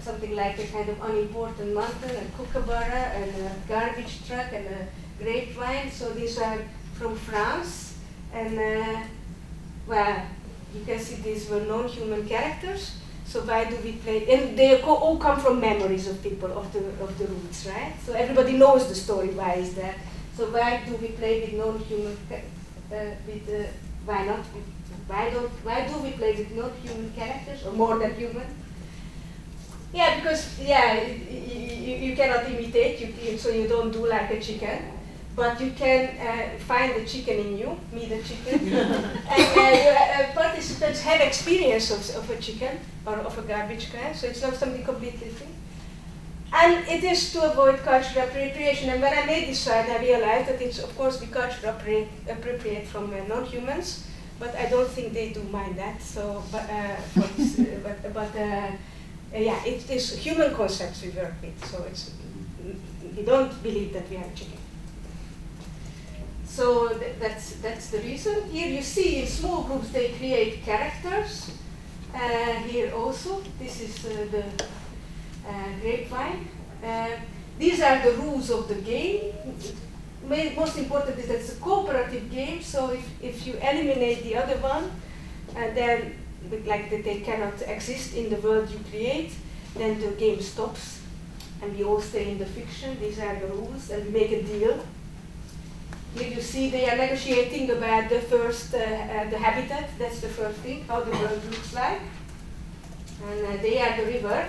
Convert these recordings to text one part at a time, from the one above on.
something like a kind of unimportant mountain, a kookaburra, and a garbage truck, and a grapevine. So these are from France, and well, you can see these were non-human characters. So why do we play? And they all come from memories of people of the roots, right? So everybody knows the story. Why is that? So why do we play with non-human? Why not? Why do we play with non-human characters or more than human? Yeah, because you cannot imitate. So you don't do like a chicken, but you can find the chicken in you, me the chicken, and participants have experience of a chicken or of a garbage can. So it's not something completely different. And it is to avoid cultural appropriation. And when I made this slide, I realized that it's, of course, we culturally appropriate from non-humans, but I don't think they do mind that. So, yeah, it is human concepts we work with. So we don't believe that we are chicken. So that's the reason. Here you see in small groups they create characters. Here also, this is the grapevine. These are the rules of the game. Most important is that it's a cooperative game, so if you eliminate the other one, then like that they cannot exist in the world you create, then the game stops and we all stay in the fiction. These are the rules, and we make a deal. Here you see they are negotiating about the first, the habitat. That's the first thing, how the world looks like. And they are the river,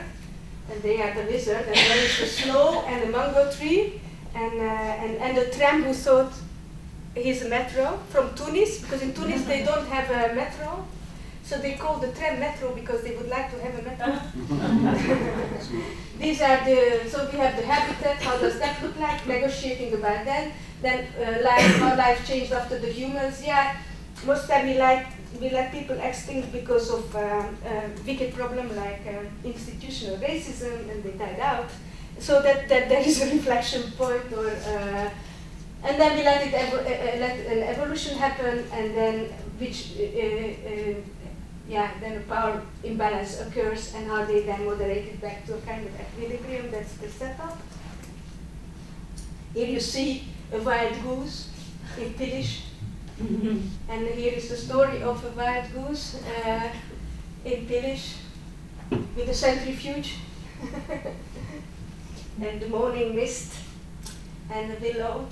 and they are the lizard, and there is the snow and the mango tree, and the tram who thought he's a metro from Tunis, because in Tunis they don't have a metro, so they call the tram metro because they would like to have a metro. These are so we have the habitat, how does that look like, negotiating about that. Then how life changed after the humans. Yeah, most time we let people extinct because of wicked problem like institutional racism, and they died out. So that there is a reflection point, or and then we let an evolution happen, and then then a power imbalance occurs, and how they then moderate it back to a kind of equilibrium. That's the setup. Here you see a wild goose in Pilish. And here is the story of a wild goose in Pilish with a centrifuge and the morning mist and the willow.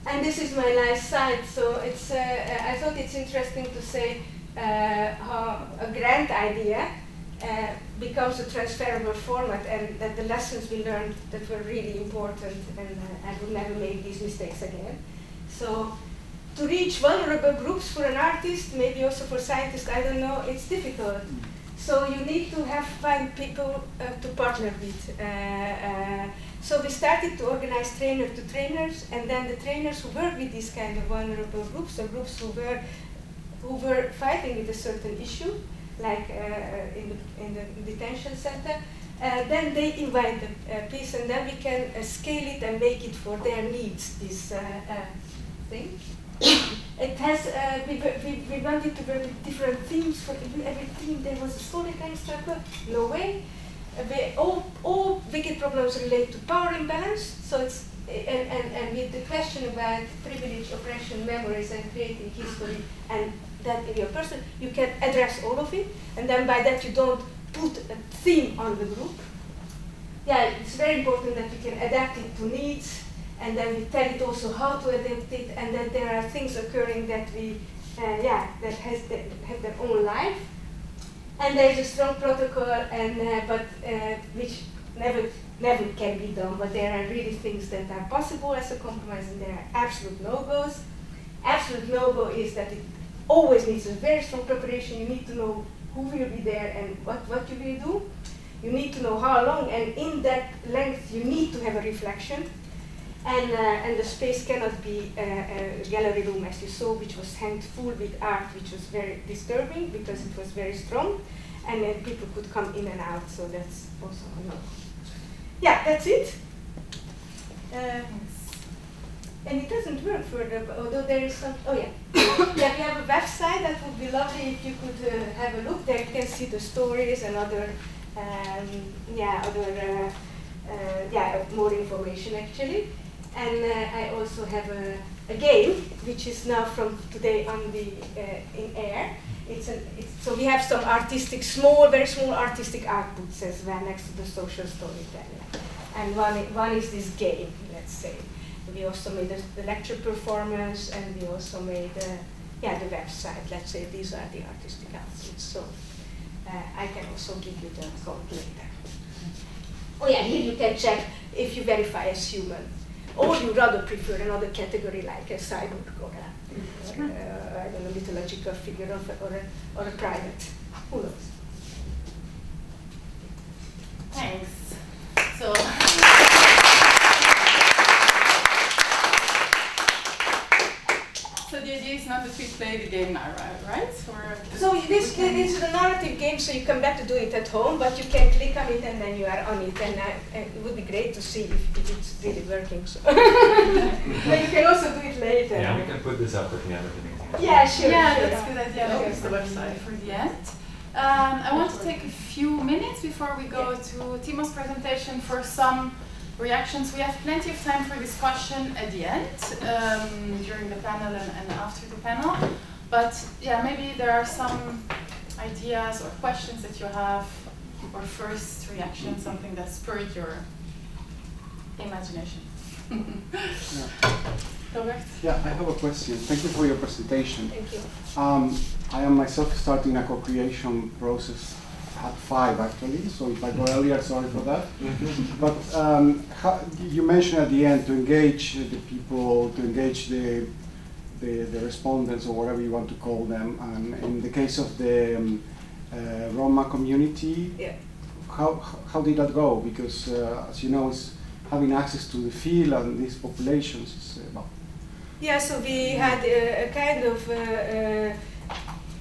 And this is my last slide. So it's I thought it's interesting to say how a grand idea becomes a transferable format, and that the lessons we learned that were really important, and I would never make these mistakes again. So to reach vulnerable groups for an artist, maybe also for scientists, I don't know, it's difficult. So you need to find people to partner with. So we started to organize trainer to trainers, and then the trainers who work with these kind of vulnerable groups, or groups who were fighting with a certain issue, like in the detention center, then they invite the piece, and then we can scale it and make it for their needs, this thing. It has, we wanted to work with different themes. For every theme there was a storytelling struggle. No way. All wicked problems relate to power imbalance. So it's, and with the question about privilege, oppression, memories, and creating history, and that in your person, you can address all of it, and then by that you don't put a theme on the group. Yeah, it's very important that you can adapt it to needs, and then we tell it also how to adapt it, and that there are things occurring that we, that have their own life. And there is a strong protocol, and which never can be done, but there are really things that are possible as a compromise, and there are absolute no-goes. Absolute no-go is that it always needs a very strong preparation. You need to know who will be there and what you will do. You need to know how long, and in that length you need to have a reflection. And the space cannot be a gallery room, as you saw, which was hanged full with art, which was very disturbing because it was very strong, and then people could come in and out. So that's also a no. Yeah, that's it. And it doesn't work further, although there is some, oh yeah. Yeah, we have a website that would be lovely if you could have a look. There you can see the stories and other, more information actually. And I also have a game, which is now from today on the in air. So we have some artistic, very small artistic outputs as well next to the social storytelling. And one is this game, let's say. We also made the lecture performance, and we also made the website. Let's say these are the artistic outputs. So I can also give you the code later. Oh yeah, here you can check if you verify as human, or you rather prefer another category like a cyborg or I don't know, mythological figure or a private. Who knows? Thanks. So. So the idea is not that we play the game now, right? So this is a narrative game, so you come back to do it at home, but you can click on it and then you are on it, and it would be great to see if it's really working. So. But you can also do it later. Yeah, we can put this up at the end of the meeting. Yeah, sure. Yeah, sure. that's a good idea. I'll use the website for the end. I want to take a few minutes before we go to Timo's presentation for some reactions. We have plenty of time for discussion at the end, during the panel and after the panel. But yeah, maybe there are some ideas or questions that you have, or first reaction, something that spurred your imagination. Robert? Yeah, I have a question. Thank you for your presentation. Thank you. I am myself starting a co-creation process at 5 actually, so if I go earlier, sorry for that. But you mentioned at the end to engage the people, to engage the respondents or whatever you want to call them. And in the case of the Roma community, how did that go? Because as you know, having access to the field and these populations is Yeah, so we had a kind of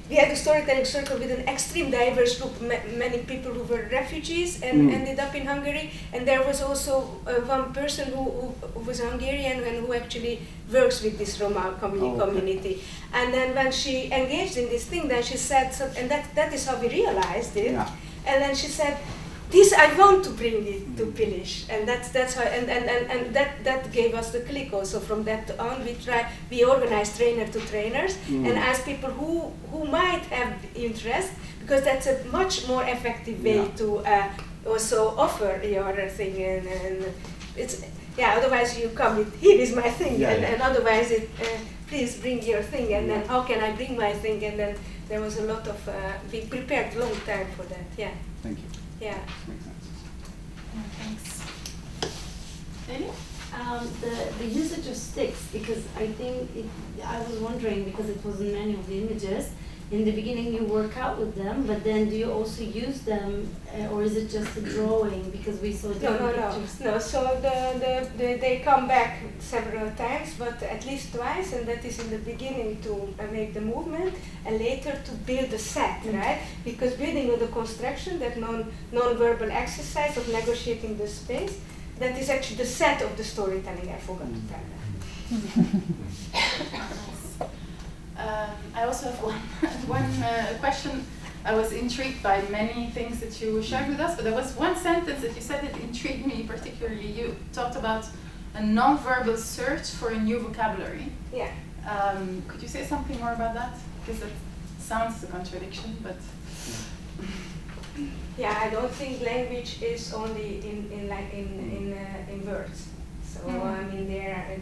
we had a storytelling circle with an extreme diverse group, many people who were refugees and ended up in Hungary, and there was also one person who was Hungarian and who actually works with this Roma community. And then when she engaged in this thing, then she said, and that is how we realized it. Yeah. And then she said, "This I want to bring it to Pilish," and that's how, and that gave us the click. Also from that on, we organized trainer to trainers and asked people who might have interest, because that's a much more effective way to also offer your thing, and it's otherwise you come with, "Here is my thing," and otherwise it please bring your thing, and then how can I bring my thing, and then there was a lot of we prepared a long time for that. Yeah. Thank you. Yeah. Makes sense. Thanks. Lily? The usage of sticks, because I think I was wondering, because it was in many of the images, in the beginning you work out with them, but then do you also use them, or is it just a drawing? Because we saw pictures. No. So they come back several times, but at least twice, and that is in the beginning to make the movement, and later to build the set, right? Because building with the construction, that non-verbal exercise of negotiating the space, that is actually the set of the storytelling. I forgot to tell that. I also have one question. I was intrigued by many things that you shared with us, but there was one sentence that you said that intrigued me particularly. You talked about a non-verbal search for a new vocabulary. Yeah. Could you say something more about that? Because it sounds a contradiction, but. Yeah, I don't think language is only in words. So I mean,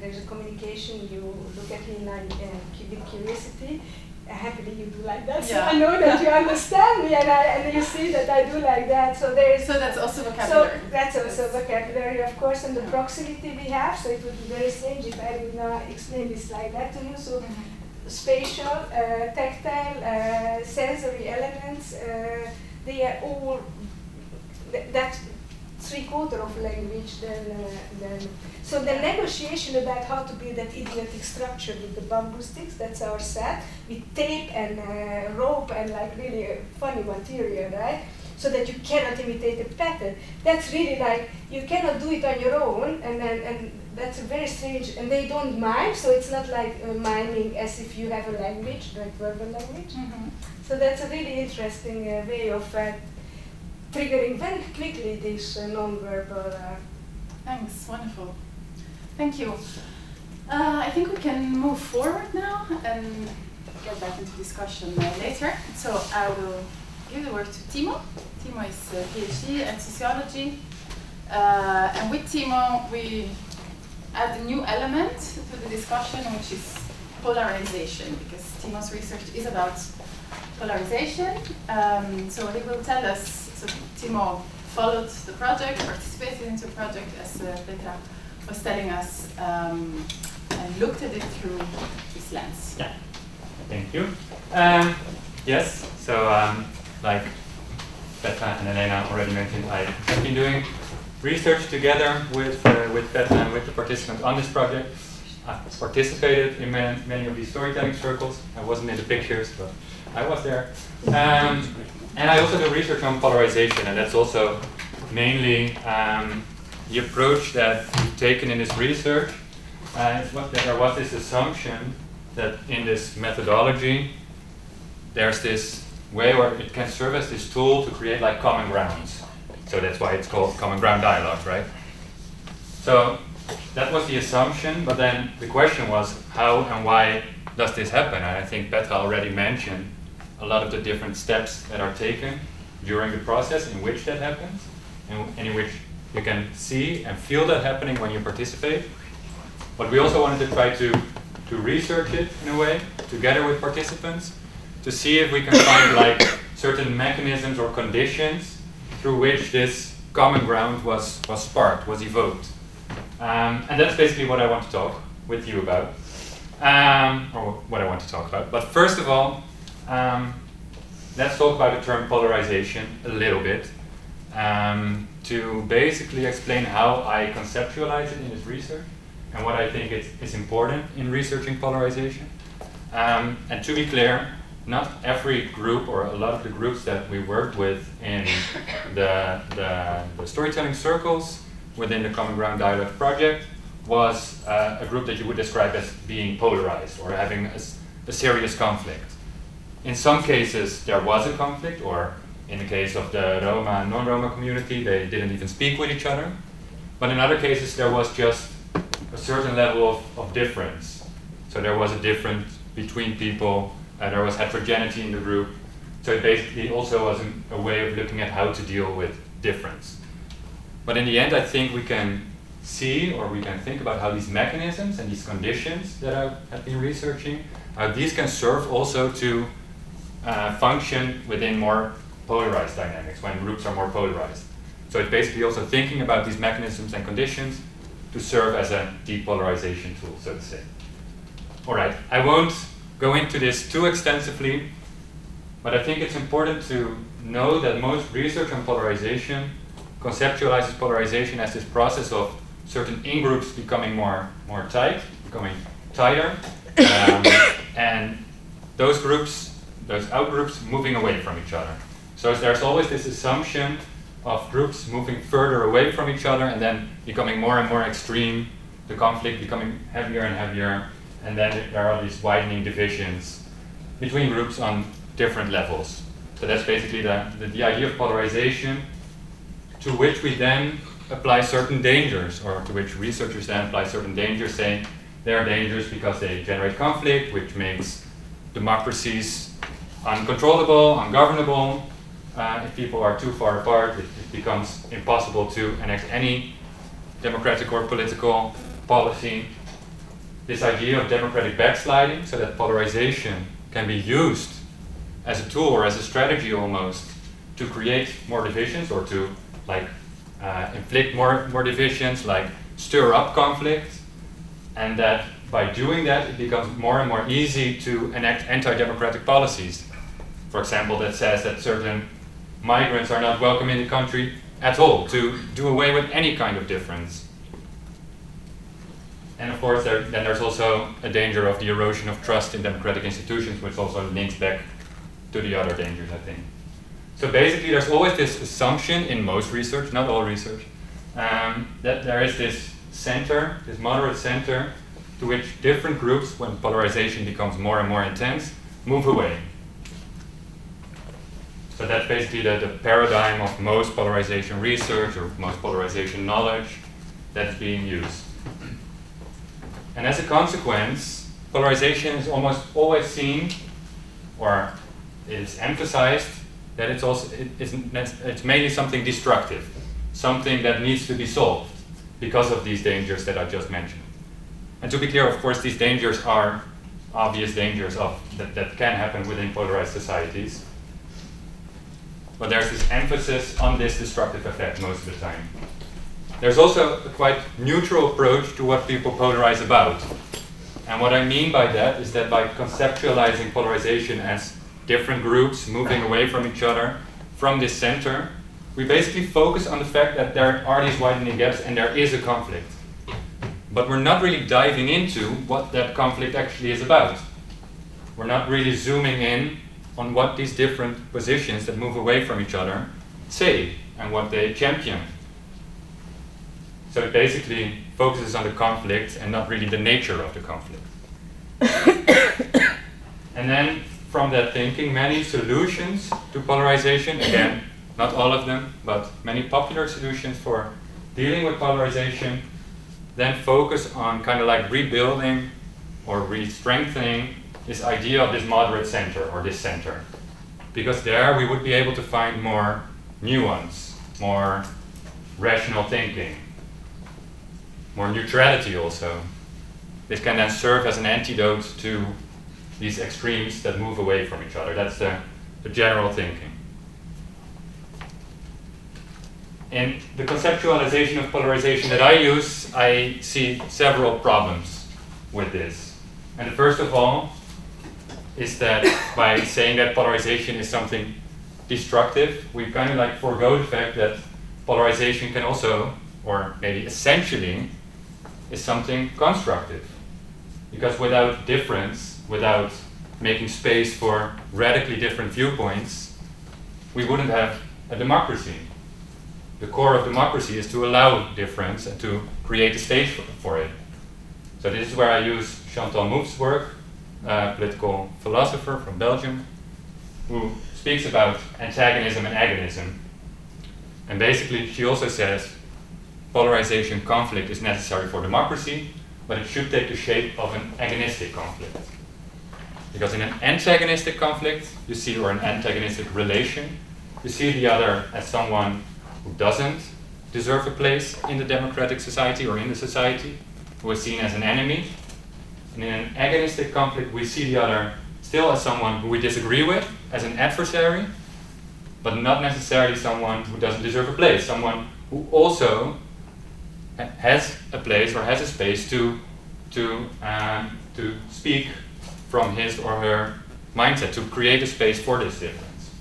there's a communication. You look at me like with curiosity. Happily, you do like that. So I know that you understand me, and you see that I do like that. So So that's also vocabulary. So that's also vocabulary, of course, and the proximity we have. So it would be very strange if I would not explain this like that to you. So spatial, tactile, sensory elements. They are all that's 3/4 of language. So the negotiation about how to build that idiotic structure with the bamboo sticks, that's our set, with tape and rope and like really funny material, right? so that you cannot imitate the pattern. That's really like, you cannot do it on your own, and that's a very strange, and they don't mime, so it's not like miming as if you have a language, like verbal language. So that's a really interesting way of triggering very quickly this non-verbal. Thanks, wonderful. Thank you. I think we can move forward now and get back into discussion later. So I will give the word to Timo. Timo is a PhD in sociology. And with Timo, we add a new element to the discussion, which is polarization, because Timo's research is about polarization. So he will tell us, so Timo followed the project, participated in the project, as Petra was telling us, and looked at it through this lens. Yeah, thank you. Yes, so like Petra and Elena already mentioned, I have been doing research together with Petra and with the participants on this project. I've participated in many of these storytelling circles. I wasn't in the pictures, but I was there. And I also do research on polarization, and that's also mainly the approach that we've taken in this research. That there was this assumption that in this methodology, there's this way where it can serve as this tool to create like common grounds. So that's why it's called common ground dialogue, right? So that was the assumption, but then the question was how and why does this happen? And I think Petra already mentioned a lot of the different steps that are taken during the process in which that happens, and in which you can see and feel that happening when you participate. But we also wanted to try to research it in a way, together with participants, to see if we can find like certain mechanisms or conditions through which this common ground was sparked, was evoked. And that's basically what I want to talk with you about, or what I want to talk about. But first of all, let's talk about the term polarization a little bit, to basically explain how I conceptualize it in this research and what I think is important in researching polarization. And to be clear, not every group or a lot of the groups that we worked with in the storytelling circles within the Common Ground Dialogue project was a group that you would describe as being polarized or having a serious conflict. In some cases there was a conflict, or in the case of the Roma and non-Roma community, they didn't even speak with each other. But in other cases there was just a certain level of difference. So there was a difference between people, there was heterogeneity in the group. So it basically also was a way of looking at how to deal with difference. But in the end, I think we can see, or we can think about how these mechanisms and these conditions that I have been researching, how these can serve also to function within more polarized dynamics, when groups are more polarized. So it's basically also thinking about these mechanisms and conditions to serve as a depolarization tool, so to say. All right, I won't go into this too extensively, but I think it's important to know that most research on polarization conceptualizes polarization as this process of certain in-groups becoming more tight, becoming tighter, and those groups, those out-groups moving away from each other. So there's always this assumption of groups moving further away from each other and then becoming more and more extreme, the conflict becoming heavier and heavier, and then there are these widening divisions between groups on different levels. So that's basically the idea of polarization, to which we then apply certain dangers, or to which researchers then apply certain dangers, saying they are dangerous because they generate conflict, which makes democracies uncontrollable, ungovernable. If people are too far apart, it becomes impossible to enact any democratic or political policy. This idea of democratic backsliding, so that polarization can be used as a tool or as a strategy almost to create more divisions, or to inflict more divisions, like stir up conflict, and that by doing that it becomes more and more easy to enact anti-democratic policies. For example, that says that certain migrants are not welcome in the country at all, to do away with any kind of difference. And of course, then there's also a danger of the erosion of trust in democratic institutions, which also links back to the other dangers, I think. So basically there's always this assumption in most research, not all research, that there is this center, this moderate center, to which different groups, when polarization becomes more and more intense, move away. So that's basically the paradigm of most polarization research or most polarization knowledge that's being used. And as a consequence, polarization is almost always seen, or it is emphasized, that it's mainly something destructive, something that needs to be solved because of these dangers that I just mentioned. And to be clear, of course, these dangers are obvious dangers that can happen within polarized societies. But there's this emphasis on this destructive effect most of the time. There's also a quite neutral approach to what people polarize about. And what I mean by that is that by conceptualizing polarization as different groups moving away from each other from this center, we basically focus on the fact that there are these widening gaps and there is a conflict. But we're not really diving into what that conflict actually is about. We're not really zooming in on what these different positions that move away from each other say and what they champion. So it basically focuses on the conflict and not really the nature of the conflict. And then from that thinking, many solutions to polarization, again, not all of them, but many popular solutions for dealing with polarization, then focus on kind of like rebuilding or re-strengthening this idea of this moderate center or this center. Because there we would be able to find more nuance, more rational thinking, more neutrality also. This can then serve as an antidote to these extremes that move away from each other. That's the general thinking. In the conceptualization of polarization that I use, I see several problems with this. And the first of all is that by saying that polarization is something destructive, we kind of like forego the fact that polarization can also, or maybe essentially, is something constructive. Because without difference, without making space for radically different viewpoints, we wouldn't have a democracy. The core of democracy is to allow difference and to create a stage for it. So this is where I use Chantal Mouffe's work, a political philosopher from Belgium, who speaks about antagonism and agonism. And basically she also says polarization conflict is necessary for democracy, but it should take the shape of an agonistic conflict. Because in an antagonistic conflict, you see, or an antagonistic relation, you see the other as someone who doesn't deserve a place in the democratic society or in the society, who is seen as an enemy. And in an agonistic conflict, we see the other still as someone who we disagree with, as an adversary, but not necessarily someone who doesn't deserve a place, someone who also has a place or has a space to speak from his or her mindset, to create a space for this difference.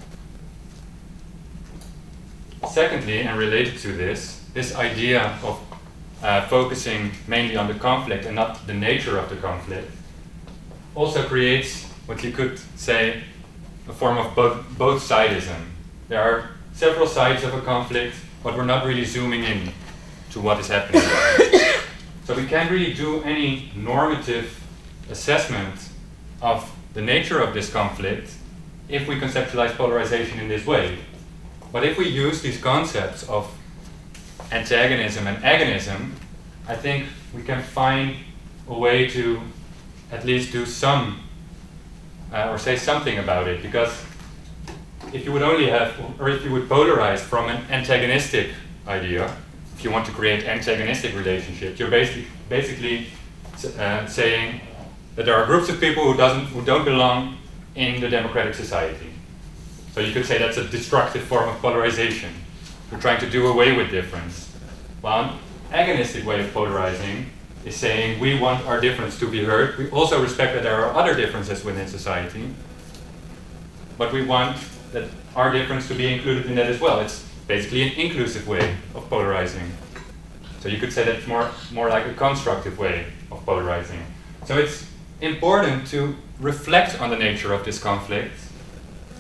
Secondly, and related to this idea of focusing mainly on the conflict and not the nature of the conflict also creates what you could say a form of both-sidism. There are several sides of a conflict, but we're not really zooming in to what is happening. So we can't really do any normative assessment of the nature of this conflict if we conceptualize polarization in this way. But if we use these concepts of antagonism and agonism, I think we can find a way to at least do some, or say something about it. Because if you would only have, or if you would polarize from an antagonistic idea, if you want to create antagonistic relationships, you're basically saying that there are groups of people who don't belong in the democratic society. So you could say that's a destructive form of polarization. We're trying to do away with difference. While an agonistic way of polarizing is saying we want our difference to be heard. We also respect that there are other differences within society, but we want that our difference to be included in that as well. It's basically an inclusive way of polarizing. So you could say that's more like a constructive way of polarizing. So it's important to reflect on the nature of this conflict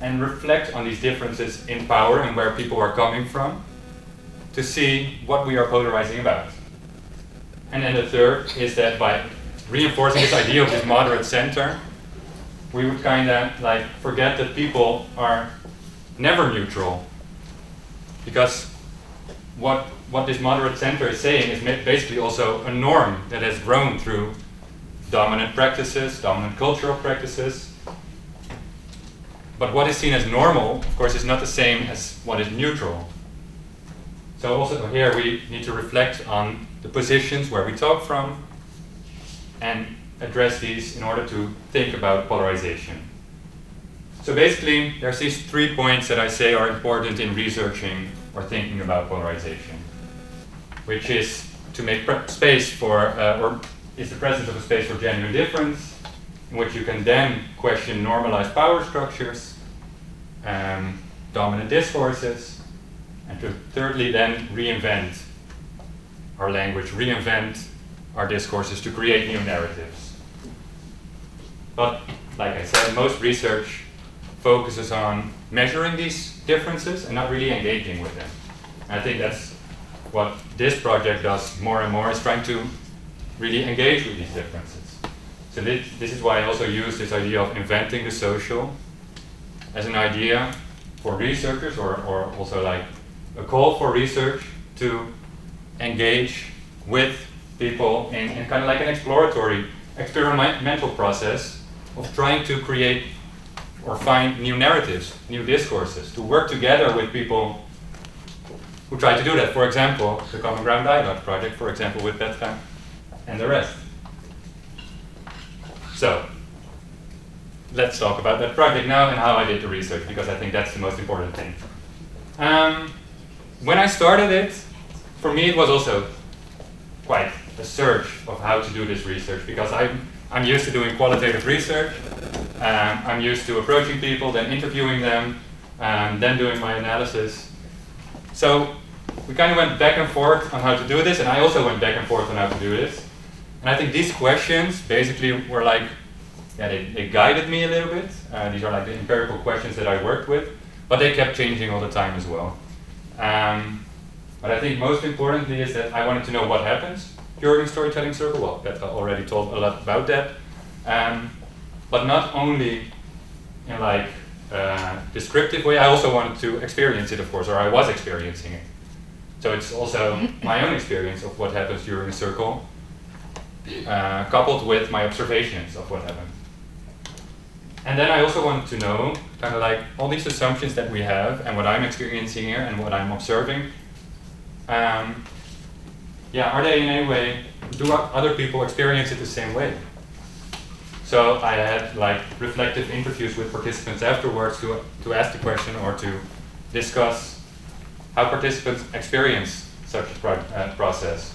and reflect on these differences in power and where people are coming from to see what we are polarizing about. And then the third is that by reinforcing this idea of this moderate center, we would kind of like forget that people are never neutral. Because what this moderate center is saying is basically also a norm that has grown through dominant practices, dominant cultural practices. But what is seen as normal, of course, is not the same as what is neutral. So also here we need to reflect on the positions where we talk from and address these in order to think about polarization. So basically, there's these 3 points that I say are important in researching or thinking about polarization, which is to make space for, or is the presence of a space for genuine difference, in which you can then question normalized power structures, dominant discourses, and to thirdly then reinvent our language, reinvent our discourses to create new narratives. But like I said, most research focuses on measuring these differences and not really engaging with them. And I think that's what this project does more and more, is trying to really engage with these differences. So this is why I also use this idea of inventing the social as an idea for researchers, or also like a call for research to engage with people in kind of like an exploratory, experimental process of trying to create or find new narratives, new discourses, to work together with people who try to do that. For example, the Common Ground Dialogue project, for example, with Petra and the rest. So, let's talk about that project now and how I did the research, because I think that's the most important thing. When I started it, for me it was also quite a search of how to do this research, because I'm used to doing qualitative research. I'm used to approaching people, then interviewing them, then doing my analysis. So we kind of went back and forth on how to do this, and I also went back and forth on how to do this. And I think these questions basically were like, yeah, they guided me a little bit. These are like the empirical questions that I worked with, but they kept changing all the time as well. But I think most importantly is that I wanted to know what happens during storytelling circle. Well, Petra already told a lot about that. But not only in like descriptive way, I also wanted to experience it, of course, or I was experiencing it. So it's also my own experience of what happens during a circle, coupled with my observations of what happened. And then I also wanted to know, kind of like all these assumptions that we have and what I'm experiencing here and what I'm observing, are they in any way, do other people experience it the same way? So I had like reflective interviews with participants afterwards to ask the question or to discuss how participants experience such a process.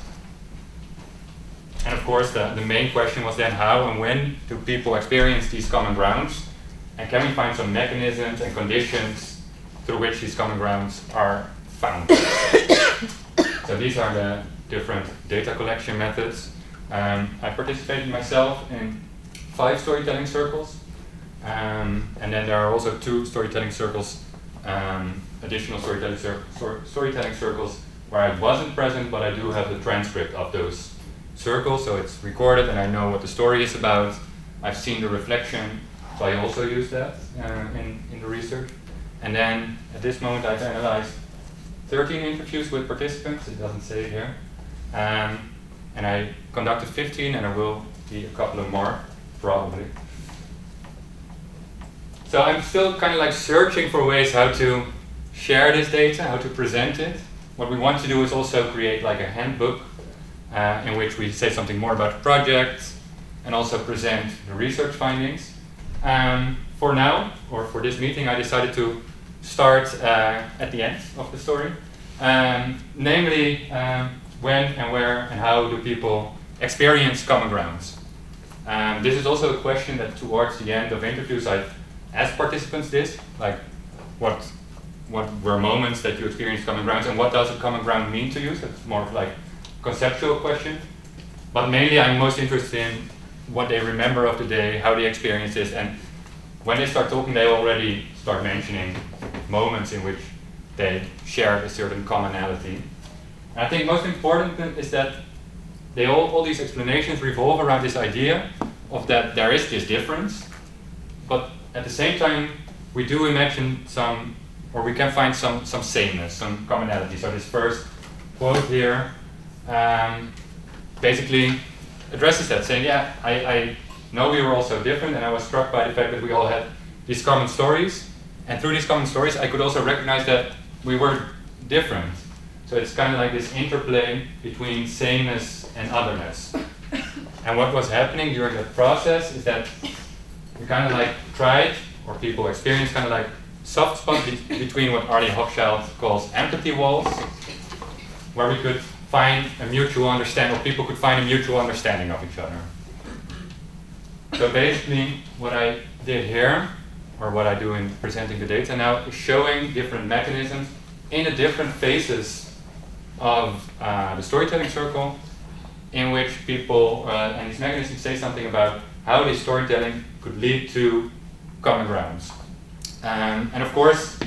And of course the main question was then how and when do people experience these common grounds, and can we find some mechanisms and conditions through which these common grounds are found. So these are the different data collection methods. I participated myself in 5 storytelling circles, and then there are also 2 storytelling circles, additional storytelling circles where I wasn't present, but I do have the transcript of those circles, so it's recorded and I know what the story is about. I've seen the reflection, so I also use that in the research. And then at this moment I've analyzed 13 interviews with participants, it doesn't say it here, and I conducted 15, and there will be a couple of more, probably. So I'm still kind of like searching for ways how to share this data, how to present it. What we want to do is also create like a handbook in which we say something more about the project and also present the research findings. For now, or for this meeting, I decided to start at the end of the story. Namely, when and where and how do people experience common grounds? This is also a question that towards the end of interviews I've asked participants this, like what were moments that you experienced common grounds and what does a common ground mean to you? So it's more of like a conceptual question. But mainly I'm most interested in what they remember of the day, how they experience this, and when they start talking, they already start mentioning moments in which they share a certain commonality. And I think most important is that all these explanations revolve around this idea of that there is this difference, but at the same time we do imagine some, or we can find some sameness, some commonality. So this first quote here basically addresses that, saying, yeah, I know we were all so different, and I was struck by the fact that we all had these common stories, and through these common stories I could also recognize that we were different. So it's kind of like this interplay between sameness and otherness. And what was happening during that process is that we kind of like tried, or people experienced kind of like soft spot between what Arlie Hochschild calls empathy walls, where we could find a mutual understanding, or people could find a mutual understanding of each other. So basically what I did here, or what I do in presenting the data now, is showing different mechanisms in the different phases of the storytelling circle, in which people and these mechanisms say something about how this storytelling could lead to common grounds. And of course,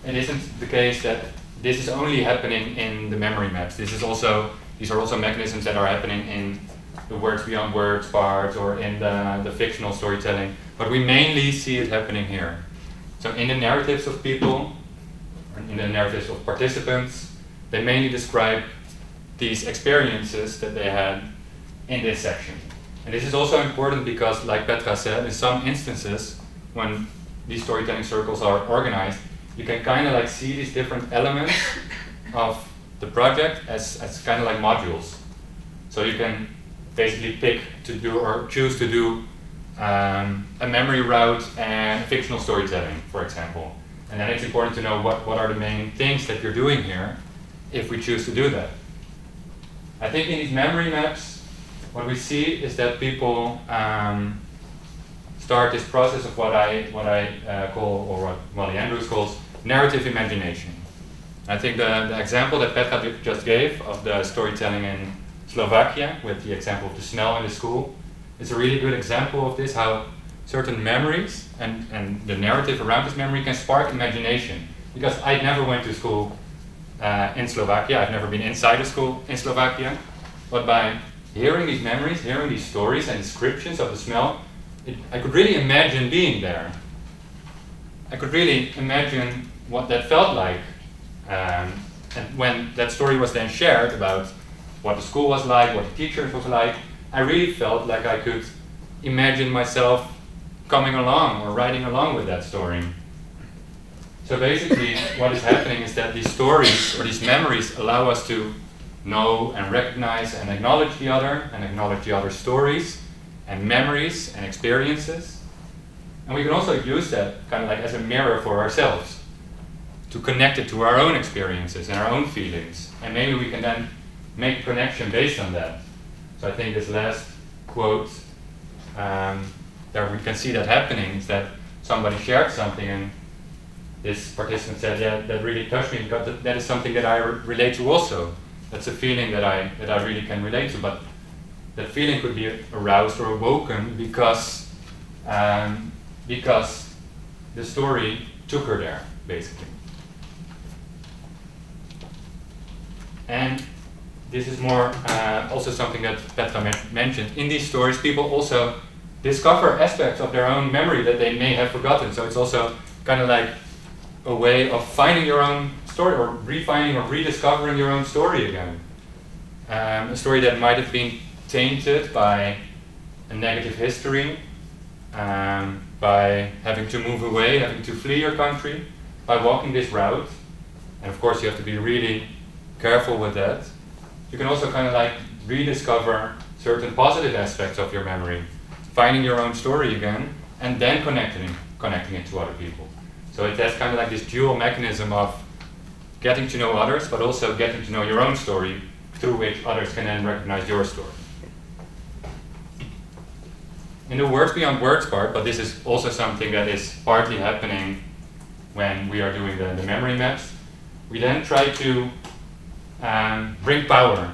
it isn't the case that this is only happening in the memory maps. These are also mechanisms that are happening in the words beyond words part, or in the fictional storytelling, but we mainly see it happening here. So in the narratives of people, or in the narratives of participants, they mainly describe these experiences that they had in this section. And this is also important because, like Petra said, in some instances, when these storytelling circles are organized, you can kind of like see these different elements of the project as kind of like modules. So you can basically pick to do, or choose to do a memory route and fictional storytelling, for example. And then it's important to know what are the main things that you're doing here if we choose to do that. I think in these memory maps, what we see is that people start this process of what I call, or what Wally Andrews calls, narrative imagination. I think the example that Petra just gave of the storytelling in Slovakia, with the example of the smell in the school, is a really good example of this, how certain memories and the narrative around this memory can spark imagination. Because I never went to school in Slovakia, I've never been inside a school in Slovakia, but by hearing these memories, hearing these stories and descriptions of the smell, I could really imagine being there. I could really imagine what that felt like. And when that story was then shared about what the school was like, what the teachers was like, I really felt like I could imagine myself coming along or riding along with that story. So basically what is happening is that these stories or these memories allow us to know and recognize and acknowledge the other, and acknowledge the other's stories and memories and experiences. And we can also use that kind of like as a mirror for ourselves, to connect it to our own experiences and our own feelings. And maybe we can then make a connection based on that. So I think this last quote, there we can see that happening, is that somebody shared something and this participant said, yeah, that really touched me, because that is something that I relate to also. That's a feeling that I really can relate to, but that feeling could be aroused or awoken because the story took her there, basically. And this is more also something that Petra mentioned. In these stories, people also discover aspects of their own memory that they may have forgotten. So it's also kind of like a way of finding your own story, or refining or rediscovering your own story again. A story that might have been tainted by a negative history, by having to move away, having to flee your country, by walking this route. And of course you have to be really careful with that. You can also kind of like rediscover certain positive aspects of your memory, finding your own story again, and then connecting it to other people. So it has kind of like this dual mechanism of getting to know others, but also getting to know your own story, through which others can then recognize your story. In the words beyond words part, but this is also something that is partly happening when we are doing the memory maps, we then try to bring power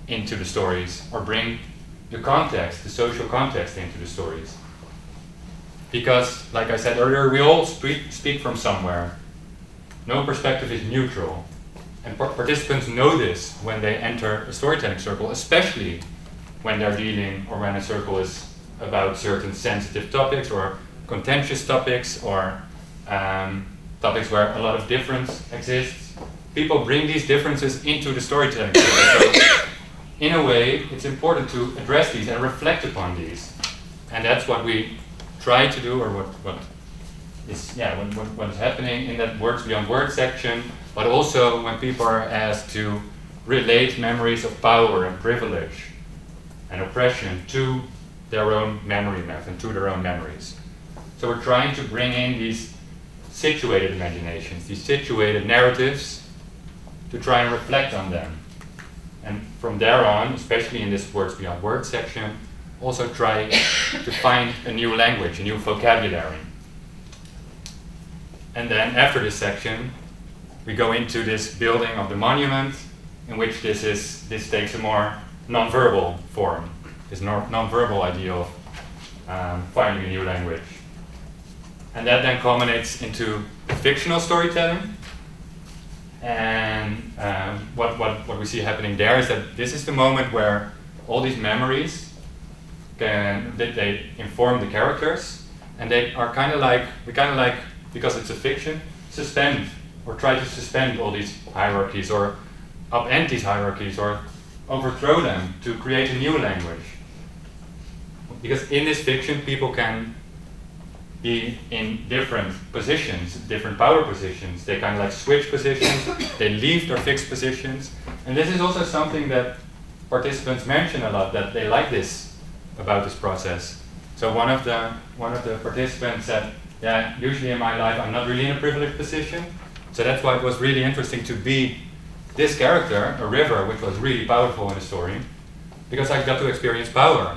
into the stories, or bring the context, the social context into the stories. because, like I said earlier, we all speak from somewhere. No perspective is neutral. And participants know this when they enter a storytelling circle, especially when they're dealing or when a circle is about certain sensitive topics or contentious topics or topics where a lot of difference exists. People bring these differences into the storytelling circle. So in a way, it's important to address these and reflect upon these. And that's what we try to do, or what is happening in that Words Beyond Words section, but also when people are asked to relate memories of power and privilege and oppression to their own memory maps and to their own memories. So we're trying to bring in these situated imaginations, these situated narratives, to try and reflect on them. And from there on, especially in this Words Beyond Words section, also try to find a new language, a new vocabulary. And then after this section, we go into this building of the monument, in which this takes a more non-verbal form, this non-verbal idea of finding a new language. And that then culminates into fictional storytelling. And what we see happening there is that this is the moment where all these memories they inform the characters, and they are kind of like, because it's a fiction, suspend or try to suspend all these hierarchies or upend these hierarchies or overthrow them to create a new language. Because in this fiction, people can be in different positions, different power positions. They kind of like switch positions, they leave their fixed positions. And this is also something that participants mention a lot, that they like this about this process. So one of the participants said, yeah, usually in my life I'm not really in a privileged position. So that's why it was really interesting to be this character, a river, which was really powerful in the story, because I got to experience power.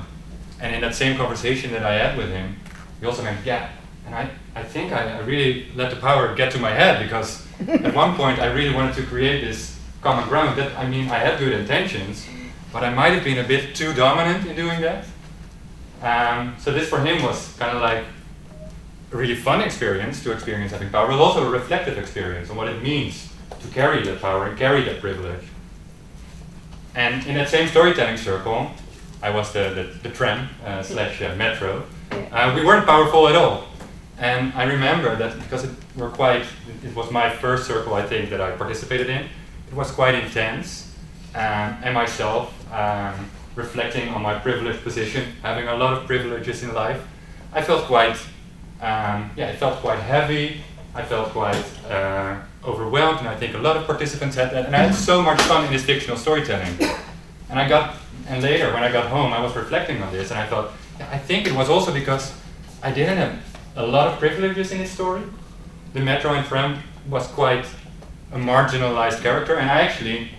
And in that same conversation that I had with him, he also went, yeah, and I think I really let the power get to my head, because at one point I really wanted to create this common ground. That, I mean, I had good intentions, but I might have been a bit too dominant in doing that. So this for him was kind of like a really fun experience, to experience having power, but also a reflective experience on what it means to carry that power and carry that privilege. And in that same storytelling circle, I was the tram slash metro. We weren't powerful at all. And I remember that because it was my first circle, I think, that I participated in. It was quite intense, and myself reflecting on my privileged position, having a lot of privileges in life. I felt quite, it felt quite heavy. I felt quite overwhelmed, and I think a lot of participants had that. And I had so much fun in this fictional storytelling. And later, when I got home, I was reflecting on this, and I thought, I think it was also because I didn't have a lot of privileges in this story. The metro and tram was quite a marginalized character, and I actually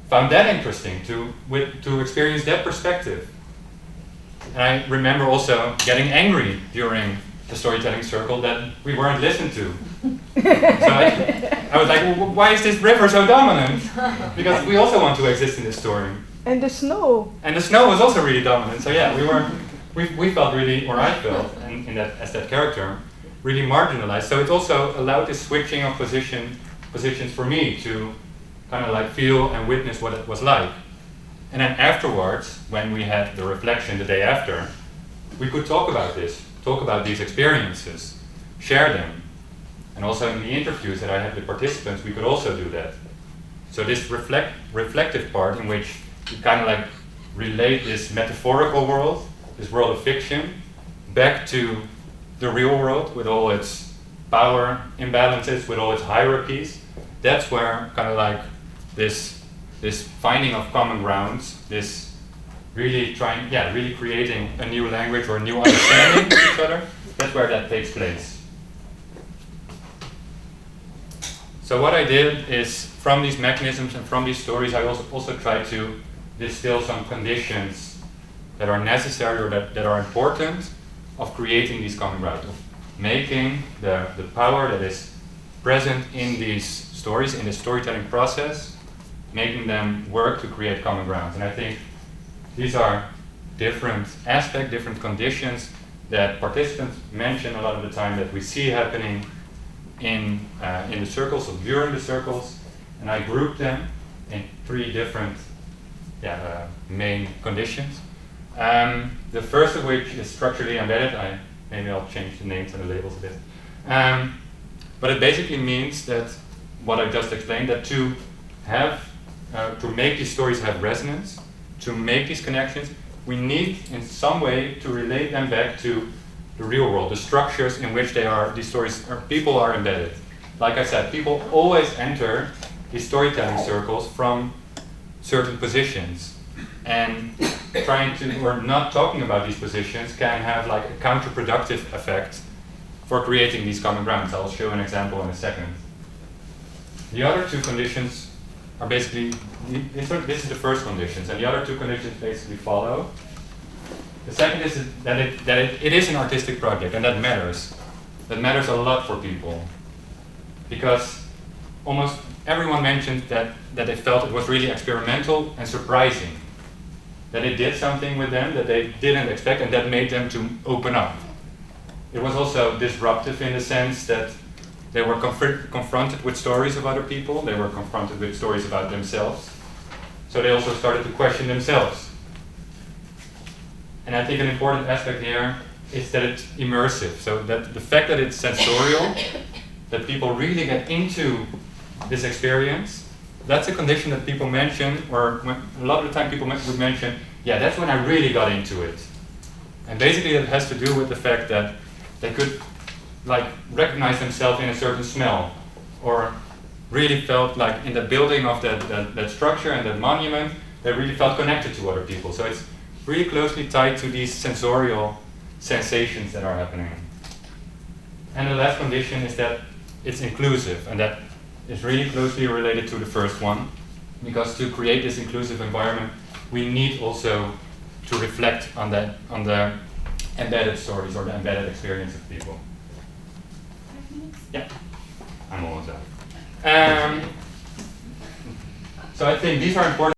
found that interesting to experience that perspective. And I remember also getting angry during the storytelling circle that we weren't listened to. So I was like, well, why is this river so dominant? Because we also want to exist in this story. And the snow. And the snow was also really dominant. So yeah, we felt really, or I felt, in that as that character, really marginalized. So it also allowed this switching of positions for me to kind of like feel and witness what it was like. And then afterwards, when we had the reflection the day after, we could talk about this, talk about these experiences, share them. And also in the interviews that I had with participants, we could also do that. So this reflective part, in which you kind of like relate this metaphorical world, this world of fiction, back to the real world with all its power imbalances, with all its hierarchies. That's where kind of like this finding of common grounds, this really creating a new language or a new understanding of each other, that's where that takes place. So what I did is, from these mechanisms and from these stories, I also tried to distill some conditions that are necessary or that are important of creating these common grounds, of making the power that is present in these stories, in the storytelling process, making them work to create common grounds. And I think these are different aspects, different conditions that participants mention a lot of the time that we see happening in the circles or during the circles, and I grouped them in 3 different main conditions. The first of which is structurally embedded. Maybe I'll change the names and the labels a bit. But it basically means that what I just explained, that to make these stories have resonance, to make these connections, we need in some way to relate them back to the real world, the structures in which these stories or people are embedded. Like I said, people always enter these storytelling circles from certain positions, and trying to or not talking about these positions can have like a counterproductive effect for creating these common grounds. I'll show an example in a second. The other 2 conditions are basically, this is the first conditions, and the other 2 conditions basically follow. The second is that it is an artistic project, and that matters. That matters a lot for people, because almost everyone mentioned that they felt it was really experimental and surprising, that it did something with them that they didn't expect, and that made them to open up. It was also disruptive in the sense that they were confronted with stories of other people, they were confronted with stories about themselves, so they also started to question themselves. And I think an important aspect here is that it's immersive, so that the fact that it's sensorial, that people really get into this experience, that's a condition that people mention, or a lot of the time people would mention, yeah, that's when I really got into it. And basically it has to do with the fact that they could like recognize themselves in a certain smell, or really felt like in the building of that structure and that monument, they really felt connected to other people. So it's really closely tied to these sensorial sensations that are happening. And the last condition is that it's inclusive, and that is really closely related to the first one, because to create this inclusive environment, we need also to reflect on the embedded stories or the embedded experience of people. 5 minutes? Yeah, I'm almost out. So I think these are important.